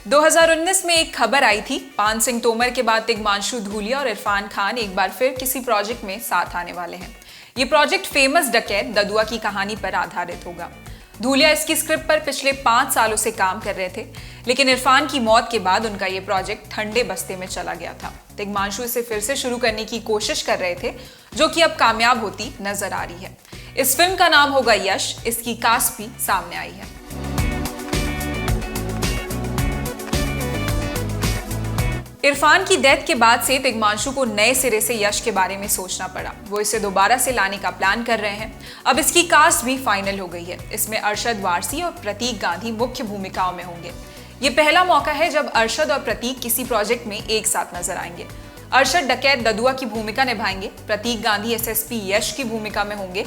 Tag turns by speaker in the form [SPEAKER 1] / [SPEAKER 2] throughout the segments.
[SPEAKER 1] 2019 में एक खबर आई थी, पान सिंह तोमर के बाद तिग्मांशु धूलिया और इरफान खान एक बार फिर किसी प्रोजेक्ट में साथ आने वाले हैं। ये प्रोजेक्ट फेमस डकैत ददुआ की कहानी पर आधारित होगा। धूलिया इसकी स्क्रिप्ट पर पिछले 5 सालों से काम कर रहे थे, लेकिन इरफान की मौत के बाद उनका ये प्रोजेक्ट ठंडे बस्ते में चला गया था। तिग्मांशु इसे फिर से शुरू करने की कोशिश कर रहे थे, जो कि अब कामयाब होती नजर आ रही है। इस फिल्म का नाम होगा यश। इसकी कास्ट भी सामने आई है। इरफान की डेथ के बाद से तिग्मांशु को नए सिरे से यश के बारे में सोचना पड़ा। वो इसे दोबारा से लाने का प्लान कर रहे हैं। अब इसकी कास्ट भी फाइनल हो गई है। इसमें अरशद वारसी और प्रतीक गांधी मुख्य भूमिकाओं में होंगे। ये पहला मौका है जब अरशद और प्रतीक किसी प्रोजेक्ट में एक साथ नजर आएंगे। अरशद डकैत ददुआ की भूमिका निभाएंगे, प्रतीक गांधी एसएसपी यश की भूमिका में होंगे।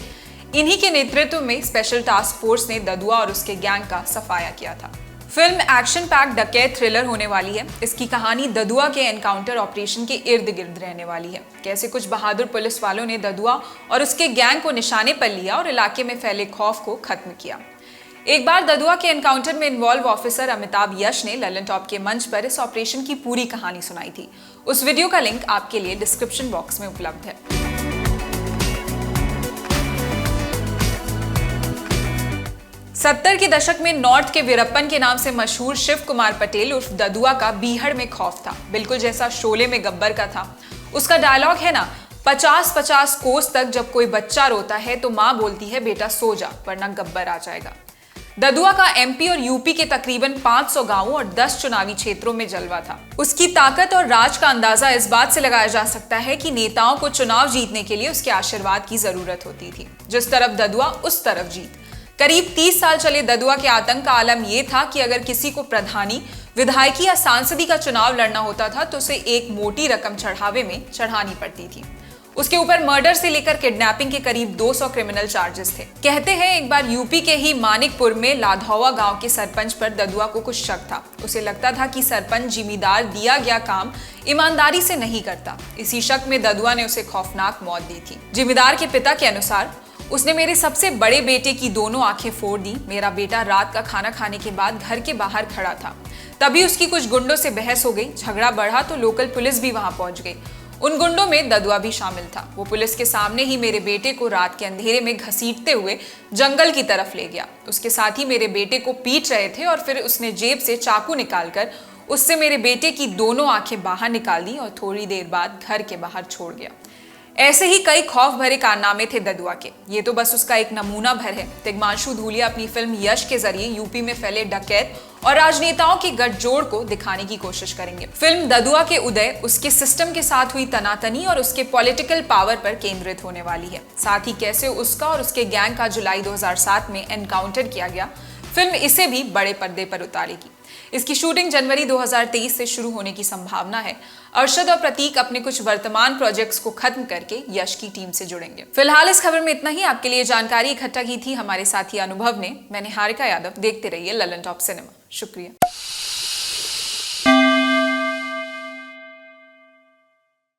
[SPEAKER 1] इन्हीं के नेतृत्व में स्पेशल टास्क फोर्स ने ददुआ और उसके गैंग का सफाया किया था। फिल्म एक्शन पैक डकैत थ्रिलर होने वाली है। इसकी कहानी ददुआ के एनकाउंटर ऑपरेशन के इर्द गिर्द रहने वाली है। कैसे कुछ बहादुर पुलिस वालों ने ददुआ और उसके गैंग को निशाने पर लिया और इलाके में फैले खौफ को खत्म किया। एक बार ददुआ के एनकाउंटर में इन्वॉल्व ऑफिसर अमिताभ यश ने ललन टॉप के मंच पर इस ऑपरेशन की पूरी कहानी सुनाई थी। उस वीडियो का लिंक आपके लिए डिस्क्रिप्शन बॉक्स में उपलब्ध है। 70 के दशक में नॉर्थ के वीरप्पन के नाम से मशहूर शिव कुमार पटेल उर्फ ददुआ का बीहड़ में खौफ था, बिल्कुल जैसा शोले में गब्बर का था। उसका डायलॉग है ना, 50-50 कोस तक जब कोई बच्चा रोता है तो माँ बोलती है बेटा सो जा वरना गब्बर आ जाएगा। ददुआ का एमपी और यूपी के तकरीबन 500 गांवों और 10 चुनावी क्षेत्रों में जलवा था। उसकी ताकत और राज का अंदाजा इस बात से लगाया जा सकता है कि नेताओं को चुनाव जीतने के लिए उसके आशीर्वाद की जरूरत होती थी। जिस तरफ ददुआ उस तरफ जीत। करीब 30 साल चले ददुआ के आतंक का आलम यह था कि अगर किसी को प्रधानी, विधायकी या सांसदी का चुनाव लड़ना होता था तो उसे एक मोटी रकम चढ़ावे में चढ़ानी पड़ती थी। उसके ऊपर मर्डर से लेकर किडनैपिंग के करीब 200 क्रिमिनल चार्जेस थे। कहते हैं एक बार यूपी के ही मानिकपुर में लाधौवा गांव के सरपंच पर ददुआ को कुछ शक था। उसे लगता था कि सरपंच जिम्मेदार दिया गया काम ईमानदारी से नहीं करता। इसी शक में ददुआ ने उसे खौफनाक मौत दी थी। जिम्मेदार के पिता के अनुसार उसने मेरे सबसे बड़े बेटे की दोनों आंखें फोड़ दी। मेरा बेटा रात का खाना खाने के बाद घर के बाहर खड़ा था, तभी उसकी कुछ गुंडों से बहस हो गई। झगड़ा बढ़ा तो लोकल पुलिस भी वहां पहुंच गई। उन गुंडों में ददुआ भी शामिल था। वो पुलिस के सामने ही मेरे बेटे को रात के अंधेरे में घसीटते हुए जंगल की तरफ ले गया। उसके साथ ही मेरे बेटे को पीट रहे थे और फिर उसने जेब से चाकू निकालकर उससे मेरे बेटे की दोनों आंखें बाहर निकाल दी और थोड़ी देर बाद घर के बाहर छोड़ गया। ऐसे ही कई खौफ भरे कारनामे थे ददुआ के। ये तो बस उसका एक नमूना भर है। तिग्मांशु धूलिया अपनी फिल्म यश के जरिए यूपी में फैले डकैत और राजनेताओं के गठजोड़ को दिखाने की कोशिश करेंगे। फिल्म ददुआ के उदय, उसके सिस्टम के साथ हुई तनातनी और उसके पॉलिटिकल पावर पर केंद्रित होने वाली है। साथ ही कैसे उसका और उसके गैंग का जुलाई 2007 में एनकाउंटर किया गया। फिल्म इसे भी बड़े पर्दे पर उतारेगी। इसकी शूटिंग जनवरी 2023 से शुरू होने की संभावना है। अरशद और प्रतीक अपने कुछ वर्तमान प्रोजेक्ट्स को खत्म करके यश की टीम से जुड़ेंगे। फिलहाल इस खबर में इतना ही। आपके लिए जानकारी इकट्ठा की थी हमारे साथी अनुभव ने। मैं निहारिका यादव। देखते रहिए ललन टॉप सिनेमा। शुक्रिया।